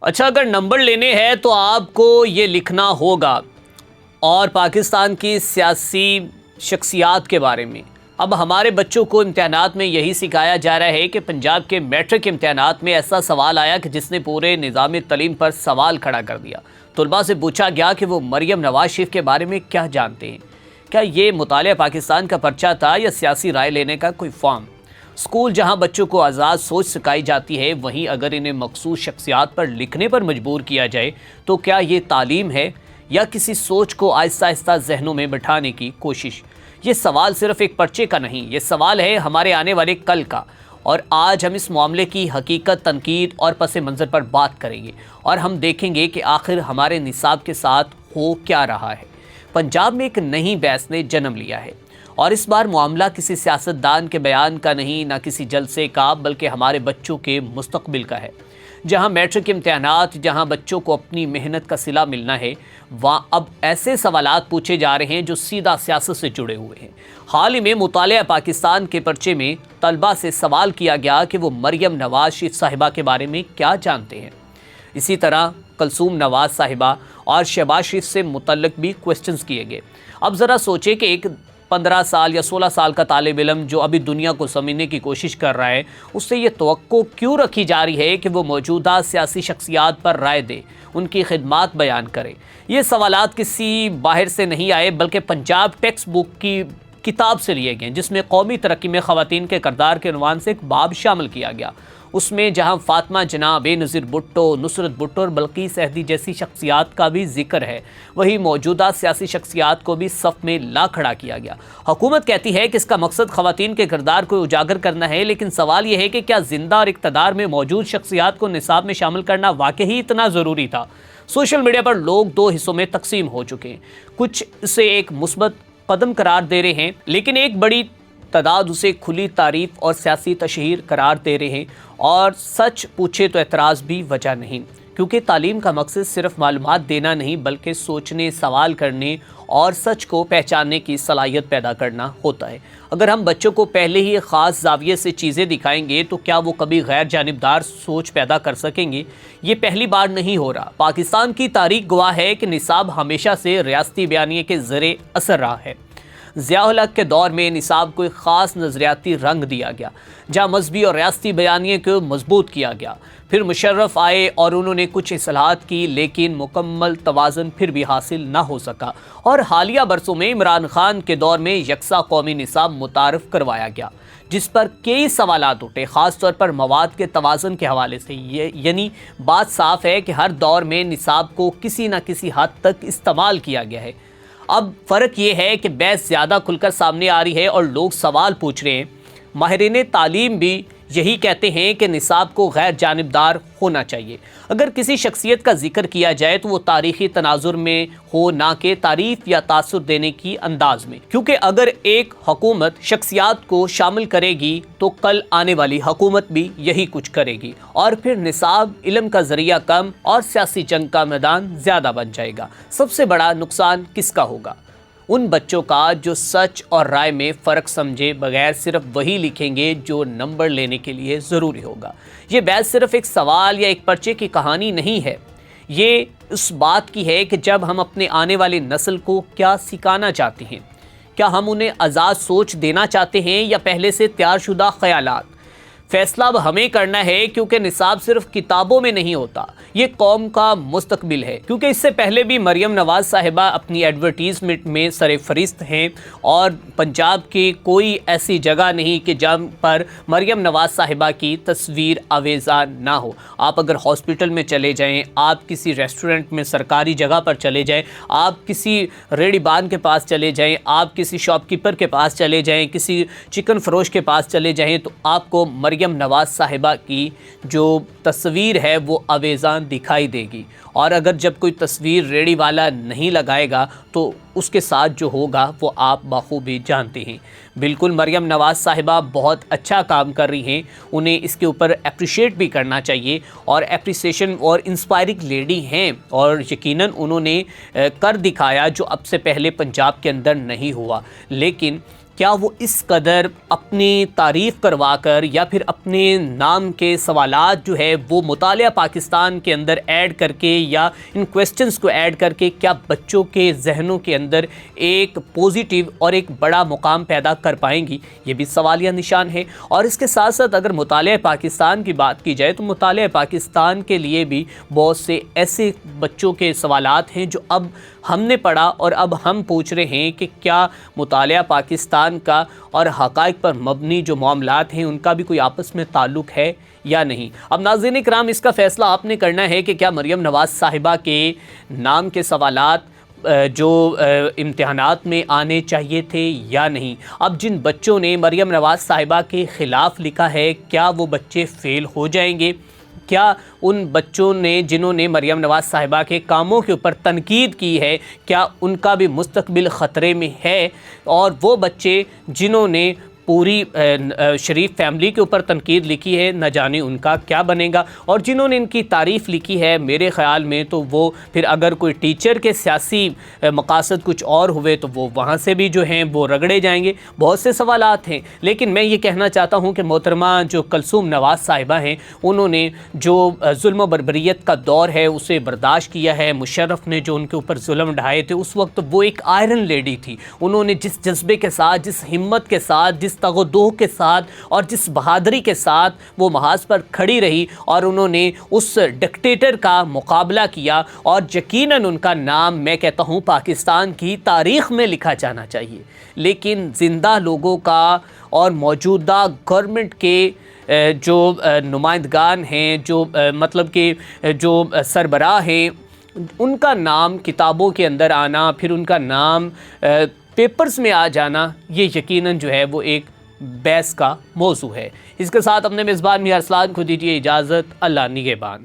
اچھا، اگر نمبر لینے ہیں تو آپ کو یہ لکھنا ہوگا اور پاکستان کی سیاسی شخصیات کے بارے میں۔ اب ہمارے بچوں کو امتحانات میں یہی سکھایا جا رہا ہے کہ پنجاب کے میٹرک امتحانات میں ایسا سوال آیا کہ جس نے پورے نظام تعلیم پر سوال کھڑا کر دیا۔ طلباء سے پوچھا گیا کہ وہ مریم نواز شریف کے بارے میں کیا جانتے ہیں۔ کیا یہ مطالعہ پاکستان کا پرچہ تھا یا سیاسی رائے لینے کا کوئی فارم؟ اسکول جہاں بچوں کو آزاد سوچ سکھائی جاتی ہے، وہیں اگر انہیں مخصوص شخصیات پر لکھنے پر مجبور کیا جائے تو کیا یہ تعلیم ہے یا کسی سوچ کو آہستہ آہستہ ذہنوں میں بٹھانے کی کوشش؟ یہ سوال صرف ایک پرچے کا نہیں، یہ سوال ہے ہمارے آنے والے کل کا۔ اور آج ہم اس معاملے کی حقیقت، تنقید اور پس منظر پر بات کریں گے، اور ہم دیکھیں گے کہ آخر ہمارے نصاب کے ساتھ ہو کیا رہا ہے۔ پنجاب میں ایک نئی بحث نے جنم لیا ہے، اور اس بار معاملہ کسی سیاستدان کے بیان کا نہیں، نہ کسی جلسے کا، بلکہ ہمارے بچوں کے مستقبل کا ہے۔ جہاں میٹرک امتحانات، جہاں بچوں کو اپنی محنت کا صلہ ملنا ہے، وہاں اب ایسے سوالات پوچھے جا رہے ہیں جو سیدھا سیاست سے جڑے ہوئے ہیں۔ حال ہی میں مطالعہ پاکستان کے پرچے میں طلباء سے سوال کیا گیا کہ وہ مریم نواز شریف صاحبہ کے بارے میں کیا جانتے ہیں۔ اسی طرح کلثوم نواز صاحبہ اور شہباز شریف سے متعلق بھی کوسچنز کیے گئے۔ اب ذرا سوچیں کہ ایک 15 سال یا 16 سال کا طالب علم جو ابھی دنیا کو سمجھنے کی کوشش کر رہا ہے، اس سے یہ توقع کیوں رکھی جا رہی ہے کہ وہ موجودہ سیاسی شخصیات پر رائے دے، ان کی خدمات بیان کرے؟ یہ سوالات کسی باہر سے نہیں آئے، بلکہ پنجاب ٹیکسٹ بک کی کتاب سے لیے گئے، جس میں قومی ترقی میں خواتین کے کردار کے عنوان سے ایک باب شامل کیا گیا۔ اس میں جہاں فاطمہ جناح، بے نظیر بھٹو، نصرت بھٹو اور بلقیس احدی جیسی شخصیات کا بھی ذکر ہے، وہی موجودہ سیاسی شخصیات کو بھی صف میں لا کھڑا کیا گیا۔ حکومت کہتی ہے کہ اس کا مقصد خواتین کے کردار کو اجاگر کرنا ہے، لیکن سوال یہ ہے کہ کیا زندہ اور اقتدار میں موجود شخصیات کو نصاب میں شامل کرنا واقعی اتنا ضروری تھا؟ سوشل میڈیا پر لوگ دو حصوں میں تقسیم ہو چکے ہیں۔ کچھ اسے ایک مثبت قدم قرار دے رہے ہیں، لیکن ایک بڑی تعداد اسے کھلی تعریف اور سیاسی تشہیر قرار دے رہے ہیں۔ اور سچ پوچھے تو اعتراض بھی وجہ نہیں، کیونکہ تعلیم کا مقصد صرف معلومات دینا نہیں، بلکہ سوچنے، سوال کرنے اور سچ کو پہچاننے کی صلاحیت پیدا کرنا ہوتا ہے۔ اگر ہم بچوں کو پہلے ہی خاص زاویے سے چیزیں دکھائیں گے تو کیا وہ کبھی غیر جانبدار سوچ پیدا کر سکیں گے؟ یہ پہلی بار نہیں ہو رہا۔ پاکستان کی تاریخ گواہ ہے کہ نصاب ہمیشہ سے ریاستی بیانیے کے زیر اثر رہا ہے۔ ضیاء الحق کے دور میں نصاب کو ایک خاص نظریاتی رنگ دیا گیا، جہاں مذہبی اور ریاستی بیانیے کو مضبوط کیا گیا۔ پھر مشرف آئے اور انہوں نے کچھ اصلاحات کی، لیکن مکمل توازن پھر بھی حاصل نہ ہو سکا، اور حالیہ برسوں میں عمران خان کے دور میں یکساں قومی نصاب متعارف کروایا گیا، جس پر کئی سوالات اٹھے، خاص طور پر مواد کے توازن کے حوالے سے۔ یعنی بات صاف ہے کہ ہر دور میں نصاب کو کسی نہ کسی حد تک استعمال کیا گیا ہے۔ اب فرق یہ ہے کہ بحث زیادہ کھل کر سامنے آ رہی ہے اور لوگ سوال پوچھ رہے ہیں۔ ماہرین تعلیم بھی یہی کہتے ہیں کہ نصاب کو غیر جانبدار ہونا چاہیے۔ اگر کسی شخصیت کا ذکر کیا جائے تو وہ تاریخی تناظر میں ہو، نہ کہ تعریف یا تاثر دینے کی انداز میں، کیونکہ اگر ایک حکومت شخصیات کو شامل کرے گی تو کل آنے والی حکومت بھی یہی کچھ کرے گی، اور پھر نصاب علم کا ذریعہ کم اور سیاسی جنگ کا میدان زیادہ بن جائے گا۔ سب سے بڑا نقصان کس کا ہوگا؟ ان بچوں کا جو سچ اور رائے میں فرق سمجھے بغیر صرف وہی لکھیں گے جو نمبر لینے کے لیے ضروری ہوگا۔ یہ بحث صرف ایک سوال یا ایک پرچے کی کہانی نہیں ہے، یہ اس بات کی ہے کہ جب ہم اپنے آنے والی نسل کو کیا سکھانا چاہتے ہیں۔ کیا ہم انہیں آزاد سوچ دینا چاہتے ہیں یا پہلے سے تیار شدہ خیالات؟ فیصلہ اب ہمیں کرنا ہے، کیونکہ نصاب صرف کتابوں میں نہیں ہوتا، یہ قوم کا مستقبل ہے۔ کیونکہ اس سے پہلے بھی مریم نواز صاحبہ اپنی ایڈورٹیزمنٹ میں سر فہرست ہیں، اور پنجاب کی کوئی ایسی جگہ نہیں کہ جہاں پر مریم نواز صاحبہ کی تصویر آویزان نہ ہو۔ آپ اگر ہاسپٹل میں چلے جائیں، آپ کسی ریسٹورنٹ میں سرکاری جگہ پر چلے جائیں، آپ کسی ریڑھی بان کے پاس چلے جائیں، آپ کسی شاپ کیپر کے پاس چلے جائیں، کسی چکن فروش کے پاس چلے جائیں، تو آپ کو مریم نواز صاحبہ کی جو تصویر ہے وہ آویزان دکھائی دے گی۔ اور اگر جب کوئی تصویر ریڑھی والا نہیں لگائے گا تو اس کے ساتھ جو ہوگا وہ آپ بخوبی جانتے ہیں۔ بالکل مریم نواز صاحبہ بہت اچھا کام کر رہی ہیں، انہیں اس کے اوپر اپریشیٹ بھی کرنا چاہیے، اور اپریسیشن اور انسپائرنگ لیڈی ہیں، اور یقیناً انہوں نے کر دکھایا جو اب سے پہلے پنجاب کے اندر نہیں ہوا۔ لیکن کیا وہ اس قدر اپنی تعریف کروا کر یا پھر اپنے نام کے سوالات جو ہے وہ مطالعہ پاکستان کے اندر ایڈ کر کے یا ان کویسچنز کو ایڈ کر کے کیا بچوں کے ذہنوں کے اندر ایک پوزیٹیو اور ایک بڑا مقام پیدا کر پائیں گی؟ یہ بھی سوالیہ نشان ہے۔ اور اس کے ساتھ ساتھ اگر مطالعہ پاکستان کی بات کی جائے تو مطالعہ پاکستان کے لیے بھی بہت سے ایسے بچوں کے سوالات ہیں جو اب ہم نے پڑھا اور اب ہم پوچھ رہے ہیں کہ کیا مطالعہ پاکستان کا اور حقائق پر مبنی جو معاملات ہیں ان کا بھی کوئی آپس میں تعلق ہے یا نہیں۔ اب ناظرین کرام، اس کا فیصلہ آپ نے کرنا ہے کہ کیا مریم نواز صاحبہ کے نام کے سوالات جو امتحانات میں آنے چاہیے تھے یا نہیں۔ اب جن بچوں نے مریم نواز صاحبہ کے خلاف لکھا ہے کیا وہ بچے فیل ہو جائیں گے؟ کیا ان بچوں نے جنہوں نے مریم نواز صاحبہ کے کاموں کے اوپر تنقید کی ہے کیا ان کا بھی مستقبل خطرے میں ہے؟ اور وہ بچے جنہوں نے پوری شریف فیملی کے اوپر تنقید لکھی ہے نہ جانے ان کا کیا بنے گا، اور جنہوں نے ان کی تعریف لکھی ہے میرے خیال میں تو وہ پھر اگر کوئی ٹیچر کے سیاسی مقاصد کچھ اور ہوئے تو وہ وہاں سے بھی جو ہیں وہ رگڑے جائیں گے۔ بہت سے سوالات ہیں، لیکن میں یہ کہنا چاہتا ہوں کہ محترمہ جو کلثوم نواز صاحبہ ہیں انہوں نے جو ظلم و بربریت کا دور ہے اسے برداشت کیا ہے۔ مشرف نے جو ان کے اوپر ظلم ڈھائے تھے اس وقت وہ ایک آئرن لیڈی تھی، انہوں نے جس جذبے کے ساتھ، جس ہمت کے ساتھ، جس تگ و دو کے ساتھ اور جس بہادری کے ساتھ وہ محاذ پر کھڑی رہی اور انہوں نے اس ڈکٹیٹر کا مقابلہ کیا، اور یقیناً ان کا نام میں کہتا ہوں پاکستان کی تاریخ میں لکھا جانا چاہیے۔ لیکن زندہ لوگوں کا اور موجودہ گورنمنٹ کے جو نمائندگان ہیں، جو مطلب کہ جو سربراہ ہیں، ان کا نام کتابوں کے اندر آنا، پھر ان کا نام پیپرز میں آ جانا، یہ یقیناً جو ہے وہ ایک بحث کا موضوع ہے۔ اس کے ساتھ اپنے میزبان میاں ارسلان کو دیجیے اجازت۔ اللہ نگہبان۔